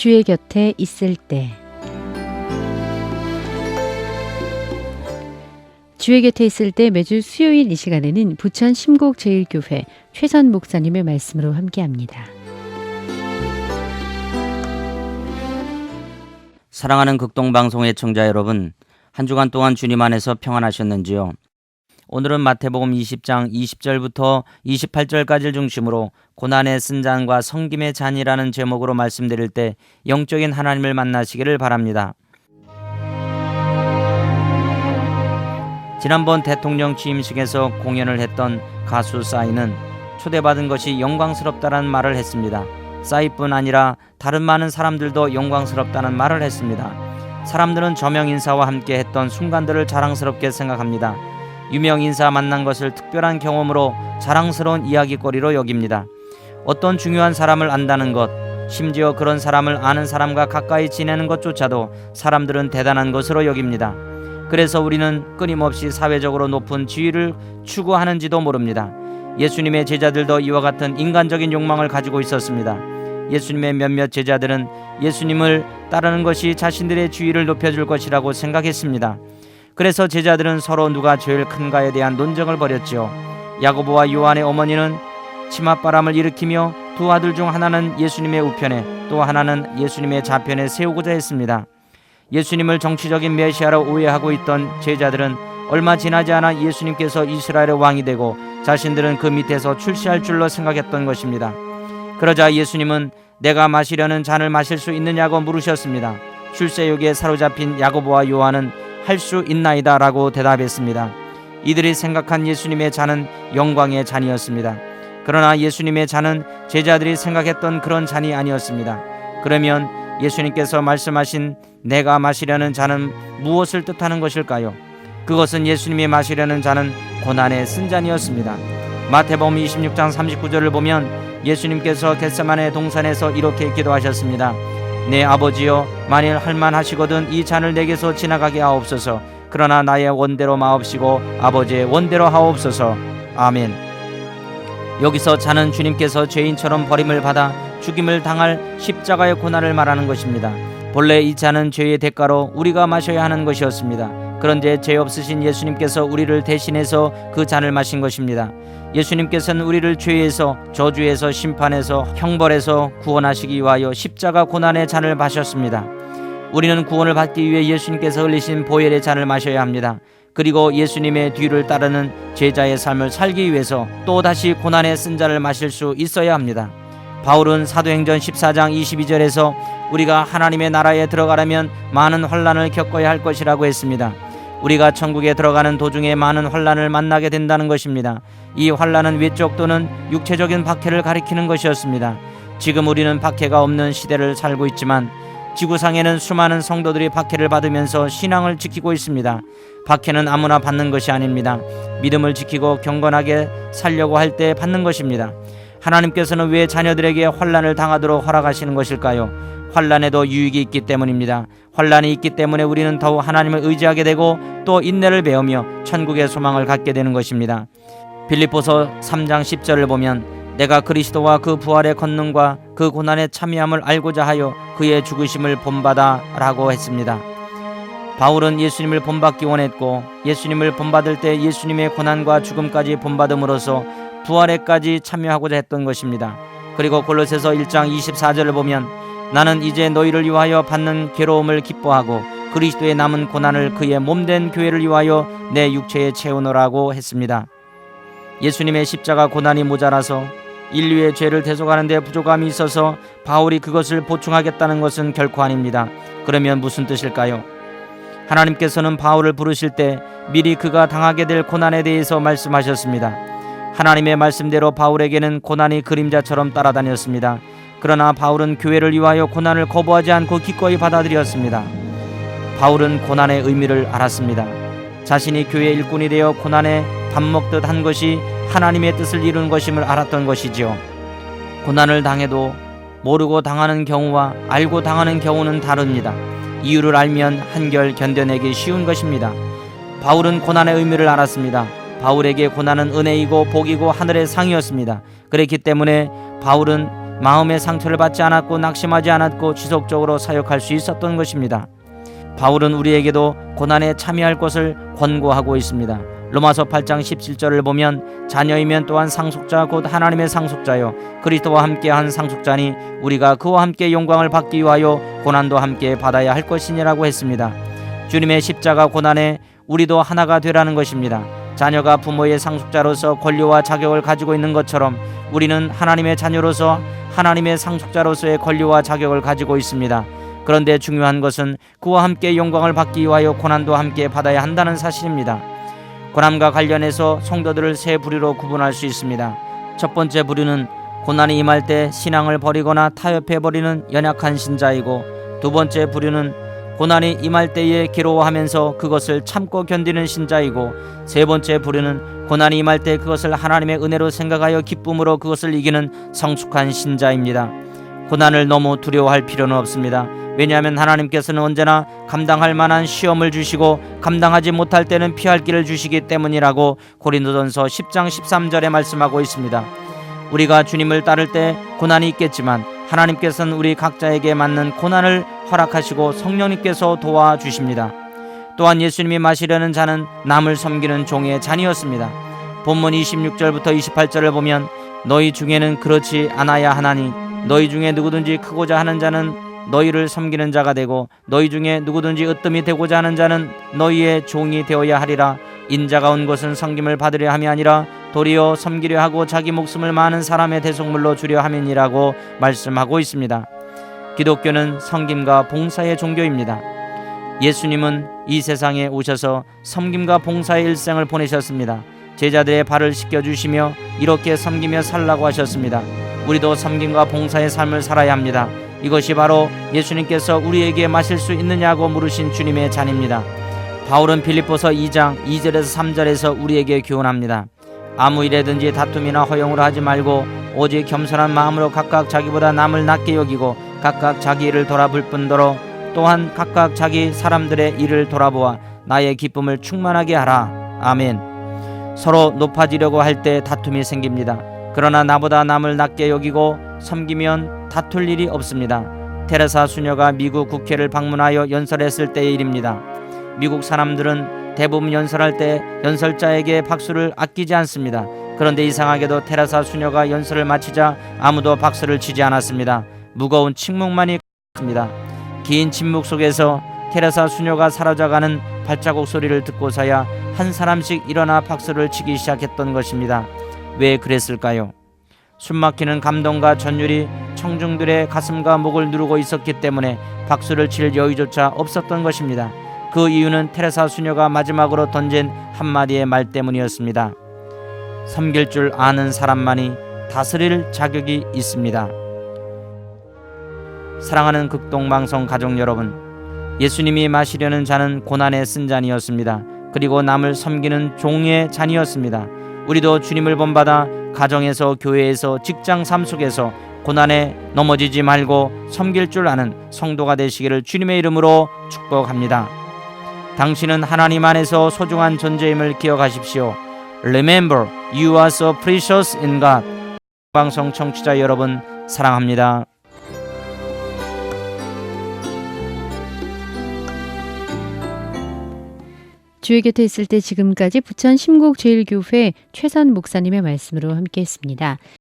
주의 곁에 있을 때. 주의 곁에 있을 때 매주 수요일 이 시간에는 부천 심곡제일교회 최선 목사님의 말씀으로 함께합니다. 사랑하는 극동방송 애청자 여러분, 한 주간 동안 주님 안에서 평안하셨는지요? 오늘은 마태복음 20장 20절부터 28절까지를 중심으로 고난의 쓴 잔과 성김의 잔이라는 제목으로 말씀드릴 때 영적인 하나님을 만나시기를 바랍니다. 지난번 대통령 취임식에서 공연을 했던 가수 싸이는 초대받은 것이 영광스럽다는 말을 했습니다. 싸이뿐 아니라 다른 많은 사람들도 영광스럽다는 말을 했습니다. 사람들은 저명 인사와 함께 했던 순간들을 자랑스럽게 생각합니다. 유명 인사 만난 것을 특별한 경험으로 자랑스러운 이야기거리로 여깁니다. 어떤 중요한 사람을 안다는 것, 심지어 그런 사람을 아는 사람과 가까이 지내는 것조차도 사람들은 대단한 것으로 여깁니다. 그래서 우리는 끊임없이 사회적으로 높은 지위를 추구하는지도 모릅니다. 예수님의 제자들도 이와 같은 인간적인 욕망을 가지고 있었습니다. 예수님의 몇몇 제자들은 예수님을 따르는 것이 자신들의 지위를 높여줄 것이라고 생각했습니다. 그래서 제자들은 서로 누가 제일 큰가에 대한 논쟁을 벌였지요. 야고보와 요한의 어머니는 치맛바람을 일으키며 두 아들 중 하나는 예수님의 우편에 또 하나는 예수님의 좌편에 세우고자 했습니다. 예수님을 정치적인 메시아로 오해하고 있던 제자들은 얼마 지나지 않아 예수님께서 이스라엘의 왕이 되고 자신들은 그 밑에서 출세할 줄로 생각했던 것입니다. 그러자 예수님은 내가 마시려는 잔을 마실 수 있느냐고 물으셨습니다. 출세욕에 사로잡힌 야고보와 요한은 할 수 있나이다 라고 대답했습니다. 이들이 생각한 예수님의 잔은 영광의 잔이었습니다. 그러나 예수님의 잔은 제자들이 생각했던 그런 잔이 아니었습니다. 그러면 예수님께서 말씀하신 내가 마시려는 잔은 무엇을 뜻하는 것일까요? 그것은 예수님이 마시려는 잔은 고난의 쓴 잔이었습니다. 마태복음 26장 39절을 보면 예수님께서 겟세마네 동산에서 이렇게 기도하셨습니다. 내 아버지여, 만일 할만하시거든 이 잔을 내게서 지나가게 하옵소서. 그러나 나의 원대로 마옵시고 아버지의 원대로 하옵소서. 아멘. 여기서 잔은 주님께서 죄인처럼 버림을 받아 죽임을 당할 십자가의 고난을 말하는 것입니다. 본래 이 잔은 죄의 대가로 우리가 마셔야 하는 것이었습니다. 그런데 죄 없으신 예수님께서 우리를 대신해서 그 잔을 마신 것입니다. 예수님께서는 우리를 죄에서, 저주에서, 심판에서, 형벌에서 구원하시기 위하여 십자가 고난의 잔을 마셨습니다. 우리는 구원을 받기 위해 예수님께서 흘리신 보혈의 잔을 마셔야 합니다. 그리고 예수님의 뒤를 따르는 제자의 삶을 살기 위해서 또다시 고난의 쓴 잔을 마실 수 있어야 합니다. 바울은 사도행전 14장 22절에서 우리가 하나님의 나라에 들어가려면 많은 환난을 겪어야 할 것이라고 했습니다. 우리가 천국에 들어가는 도중에 많은 환난을 만나게 된다는 것입니다. 이 환난은 외적 또는 육체적인 박해를 가리키는 것이었습니다. 지금 우리는 박해가 없는 시대를 살고 있지만 지구상에는 수많은 성도들이 박해를 받으면서 신앙을 지키고 있습니다. 박해는 아무나 받는 것이 아닙니다. 믿음을 지키고 경건하게 살려고 할 때 받는 것입니다. 하나님께서는 왜 자녀들에게 환난을 당하도록 허락하시는 것일까요? 환난에도 유익이 있기 때문입니다. 환난이 있기 때문에 우리는 더욱 하나님을 의지하게 되고 또 인내를 배우며 천국의 소망을 갖게 되는 것입니다. 빌립보서 3장 10절을 보면 내가 그리스도와 그 부활의 권능과 그 고난의 참여함을 알고자 하여 그의 죽으심을 본받아 라고 했습니다. 바울은 예수님을 본받기 원했고 예수님을 본받을 때 예수님의 고난과 죽음까지 본받음으로써 부활에까지 참여하고자 했던 것입니다. 그리고 골로새서 1장 24절을 보면 나는 이제 너희를 위하여 받는 괴로움을 기뻐하고 그리스도의 남은 고난을 그의 몸된 교회를 위하여 내 육체에 채우노라고 했습니다. 예수님의 십자가 고난이 모자라서 인류의 죄를 대속하는 데 부족함이 있어서 바울이 그것을 보충하겠다는 것은 결코 아닙니다. 그러면 무슨 뜻일까요? 하나님께서는 바울을 부르실 때 미리 그가 당하게 될 고난에 대해서 말씀하셨습니다. 하나님의 말씀대로 바울에게는 고난이 그림자처럼 따라다녔습니다. 그러나 바울은 교회를 위하여 고난을 거부하지 않고 기꺼이 받아들였습니다. 바울은 고난의 의미를 알았습니다. 자신이 교회의 일꾼이 되어 고난에 밥 먹듯 한 것이 하나님의 뜻을 이루는 것임을 알았던 것이지요. 고난을 당해도 모르고 당하는 경우와 알고 당하는 경우는 다릅니다. 이유를 알면 한결 견뎌내기 쉬운 것입니다. 바울은 고난의 의미를 알았습니다. 바울에게 고난은 은혜이고 복이고 하늘의 상이었습니다. 그렇기 때문에 바울은 마음의 상처를 받지 않았고 낙심하지 않았고 지속적으로 사역할 수 있었던 것입니다. 바울은 우리에게도 고난에 참여할 것을 권고하고 있습니다. 로마서 8장 17절을 보면 자녀이면 또한 상속자 곧 하나님의 상속자요 그리스도와 함께한 상속자니 우리가 그와 함께 영광을 받기 위하여 고난도 함께 받아야 할 것이니라고 했습니다. 주님의 십자가 고난에 우리도 하나가 되라는 것입니다. 자녀가 부모의 상속자로서 권리와 자격을 가지고 있는 것처럼 우리는 하나님의 자녀로서 하나님의 상속자로서의 권리와 자격을 가지고 있습니다. 그런데 중요한 것은 그와 함께 영광을 받기 위하여 고난도 함께 받아야 한다는 사실입니다. 고난과 관련해서 성도들을 세 부류로 구분할 수 있습니다. 첫 번째 부류는 고난이 임할 때 신앙을 버리거나 타협해버리는 연약한 신자이고, 두 번째 부류는 고난이 임할 때에 괴로워하면서 그것을 참고 견디는 신자이고, 세 번째 부류는 고난이 임할 때 그것을 하나님의 은혜로 생각하여 기쁨으로 그것을 이기는 성숙한 신자입니다. 고난을 너무 두려워할 필요는 없습니다. 왜냐하면 하나님께서는 언제나 감당할 만한 시험을 주시고 감당하지 못할 때는 피할 길을 주시기 때문이라고 고린도전서 10장 13절에 말씀하고 있습니다. 우리가 주님을 따를 때 고난이 있겠지만 하나님께서는 우리 각자에게 맞는 고난을 허락하시고 성령님께서 도와주십니다. 또한 예수님이 마시려는 잔은 남을 섬기는 종의 잔이었습니다. 본문 26절부터 28절을 보면 너희 중에는 그렇지 않아야 하나니 너희 중에 누구든지 크고자 하는 자는 너희를 섬기는 자가 되고 너희 중에 누구든지 으뜸이 되고자 하는 자는 너희의 종이 되어야 하리라. 인자가 온 것은 섬김을 받으려 함이 아니라 도리어 섬기려 하고 자기 목숨을 많은 사람의 대속물로 주려 함이니라고 말씀하고 있습니다. 기독교는 섬김과 봉사의 종교입니다. 예수님은 이 세상에 오셔서 섬김과 봉사의 일생을 보내셨습니다. 제자들의 발을 씻겨주시며 이렇게 섬기며 살라고 하셨습니다. 우리도 섬김과 봉사의 삶을 살아야 합니다. 이것이 바로 예수님께서 우리에게 마실 수 있느냐고 물으신 주님의 잔입니다. 바울은 빌립보서 2장 2절에서 3절에서 우리에게 교훈합니다. 아무 일에든지 다툼이나 허용으로 하지 말고 오직 겸손한 마음으로 각각 자기보다 남을 낮게 여기고 각각 자기 일을 돌아볼 뿐더러 또한 각각 자기 사람들의 일을 돌아보아 나의 기쁨을 충만하게 하라. 아멘. 서로 높아지려고 할 때 다툼이 생깁니다. 그러나 나보다 남을 낮게 여기고 섬기면 다툴 일이 없습니다. 테레사 수녀가 미국 국회를 방문하여 연설했을 때의 일입니다. 미국 사람들은 대부분 연설할 때 연설자에게 박수를 아끼지 않습니다. 그런데 이상하게도 테레사 수녀가 연설을 마치자 아무도 박수를 치지 않았습니다. 무거운 침묵만이 컸습니다. 긴 침묵 속에서 테레사 수녀가 사라져가는 발자국 소리를 듣고서야 한 사람씩 일어나 박수를 치기 시작했던 것입니다. 왜 그랬을까요? 숨막히는 감동과 전율이 청중들의 가슴과 목을 누르고 있었기 때문에 박수를 칠 여유조차 없었던 것입니다. 그 이유는 테레사 수녀가 마지막으로 던진 한마디의 말 때문이었습니다. 섬길 줄 아는 사람만이 다스릴 자격이 있습니다. 사랑하는 극동방송 가족 여러분, 예수님이 마시려는 잔은 고난의 쓴 잔이었습니다. 그리고 남을 섬기는 종의 잔이었습니다. 우리도 주님을 본받아 가정에서, 교회에서, 직장 삶 속에서 고난에 넘어지지 말고 섬길 줄 아는 성도가 되시기를 주님의 이름으로 축복합니다. 당신은 하나님 안에서 소중한 존재임을 기억하십시오. Remember, you are so precious in God. 방송 청취자 여러분, 사랑합니다. 주의 곁에 있을 때 지금까지 부천 심곡제일교회 최선 목사님의 말씀으로 함께했습니다.